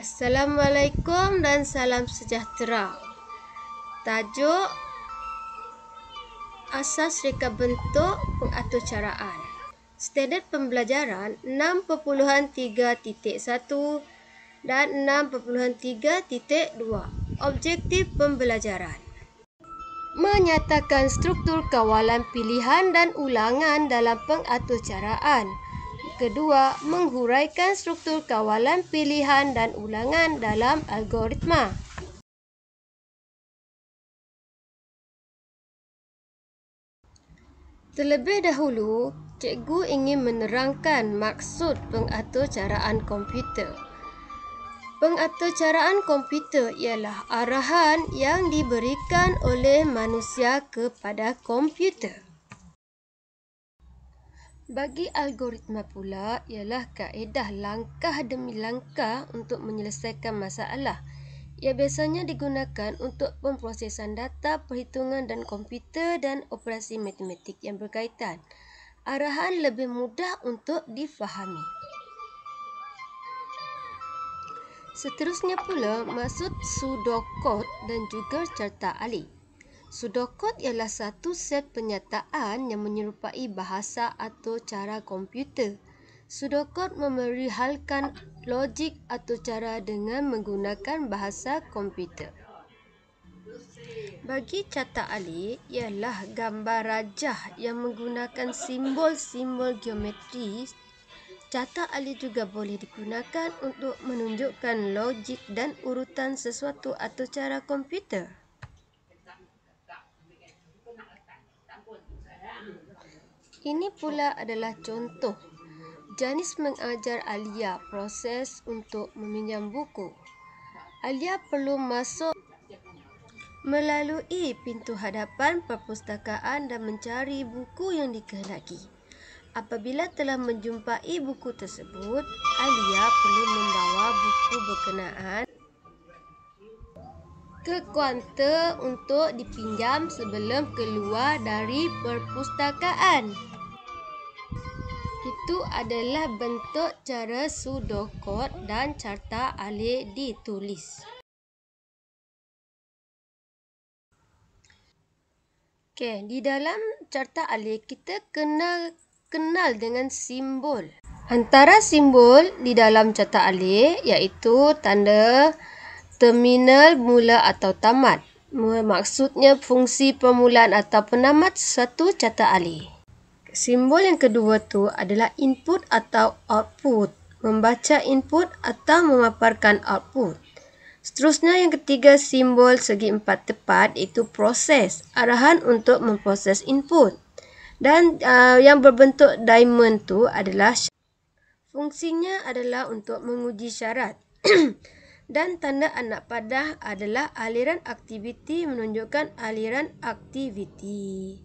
Assalamualaikum dan salam sejahtera. Tajuk Asas Reka Bentuk Pengaturcaraan. Standard pembelajaran 6.3.1 dan 6.3.2. Objektif pembelajaran: menyatakan struktur kawalan pilihan dan ulangan dalam pengaturcaraan. Kedua, menghuraikan struktur kawalan pilihan dan ulangan dalam algoritma. Terlebih dahulu, cikgu ingin menerangkan maksud pengaturcaraan komputer. Pengaturcaraan komputer ialah arahan yang diberikan oleh manusia kepada komputer. Bagi algoritma pula ialah kaedah langkah demi langkah untuk menyelesaikan masalah. Ia biasanya digunakan untuk pemprosesan data, perhitungan dan komputer dan operasi matematik yang berkaitan. Arahan lebih mudah untuk difahami. Seterusnya pula, maksud pseudocode dan juga carta alih. Pseudocode ialah satu set penyataan yang menyerupai bahasa atau cara komputer. Pseudocode memerihalkan logik atau cara dengan menggunakan bahasa komputer. Bagi carta alih ialah gambar rajah yang menggunakan simbol-simbol geometris. Carta alih juga boleh digunakan untuk menunjukkan logik dan urutan sesuatu atau cara komputer. Ini pula adalah contoh Janice mengajar Alia proses untuk meminjam buku. Alia perlu masuk melalui pintu hadapan perpustakaan dan mencari buku yang dikehendaki. Apabila telah menjumpai buku tersebut, Alia perlu membawa buku berkenaan ke kaunter untuk dipinjam sebelum keluar dari perpustakaan. Itu adalah bentuk cara pseudocode dan carta alih ditulis. Okey, di dalam carta alih kita kenal dengan simbol. Antara simbol di dalam carta alih iaitu tanda terminal mula atau tamat. Maksudnya fungsi permulaan atau penamat satu carta alih. Simbol yang kedua tu adalah input atau output. Membaca input atau memaparkan output. Seterusnya yang ketiga, simbol segi empat tepat iaitu proses. Arahan untuk memproses input. Dan yang berbentuk diamond tu adalah fungsinya adalah untuk menguji syarat. Dan tanda anak panah adalah aliran aktiviti menunjukkan aliran aktiviti.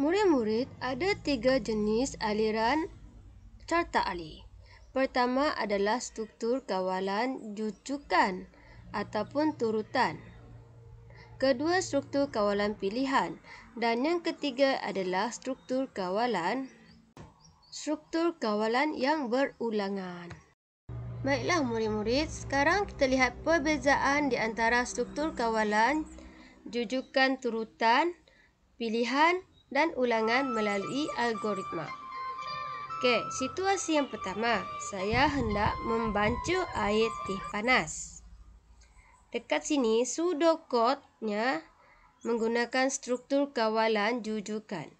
Murid-murid, ada 3 jenis aliran carta alih. Pertama adalah struktur kawalan jujukan ataupun turutan. Kedua, struktur kawalan pilihan. Dan yang ketiga adalah struktur kawalan yang berulangan. Baiklah murid-murid, sekarang kita lihat perbezaan di antara struktur kawalan, jujukan turutan, pilihan dan ulangan melalui algoritma. Okey, situasi yang pertama, saya hendak membancuh air teh panas. Dekat sini, pseudocode-nya menggunakan struktur kawalan jujukan.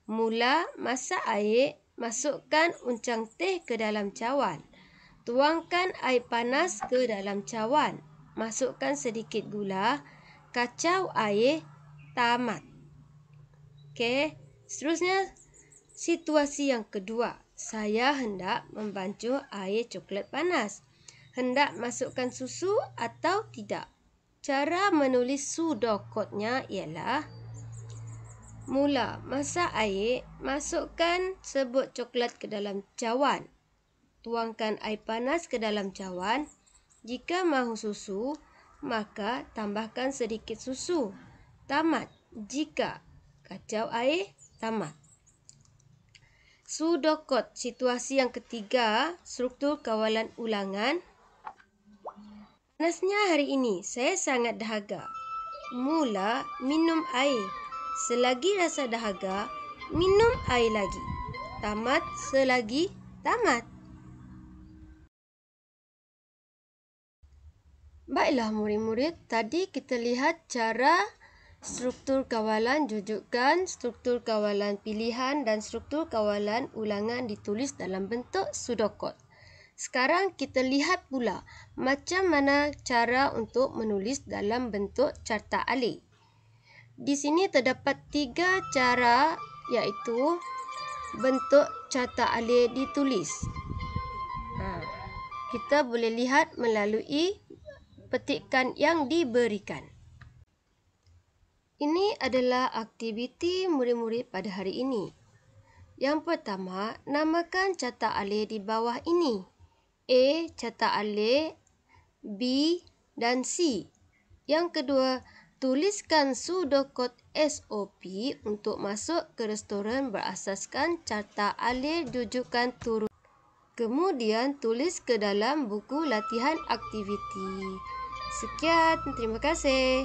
Mula, masak air, masukkan uncang teh ke dalam cawan. Tuangkan air panas ke dalam cawan. Masukkan sedikit gula, kacau air, tamat. Okey, seterusnya situasi yang kedua. Saya hendak membancuh air coklat panas. Hendak masukkan susu atau tidak? Cara menulis pseudocode-nya ialah mula, masak air, masukkan serbuk coklat ke dalam cawan. Tuangkan air panas ke dalam cawan. Jika mahu susu, maka tambahkan sedikit susu. Tamat. Jika kacau air, tamat. Pseudocode situasi yang ketiga, struktur kawalan ulangan. Panasnya hari ini, saya sangat dahaga. Mula minum air. Selagi rasa dahaga, minum air lagi. Tamat selagi tamat. Baiklah murid-murid, tadi kita lihat cara struktur kawalan jujukan, struktur kawalan pilihan dan struktur kawalan ulangan ditulis dalam bentuk pseudocode. Sekarang kita lihat pula macam mana cara untuk menulis dalam bentuk carta alih. Di sini terdapat 3 cara, iaitu bentuk carta alih ditulis. Kita boleh lihat melalui petikan yang diberikan. Ini adalah aktiviti murid-murid pada hari ini. Yang pertama, namakan carta alih di bawah ini. A. Carta alih, B dan C. Yang kedua, tuliskan pseudocode SOP untuk masuk ke restoran berasaskan carta alih jujukan turun. Kemudian tulis ke dalam buku latihan aktiviti. Sekian, terima kasih.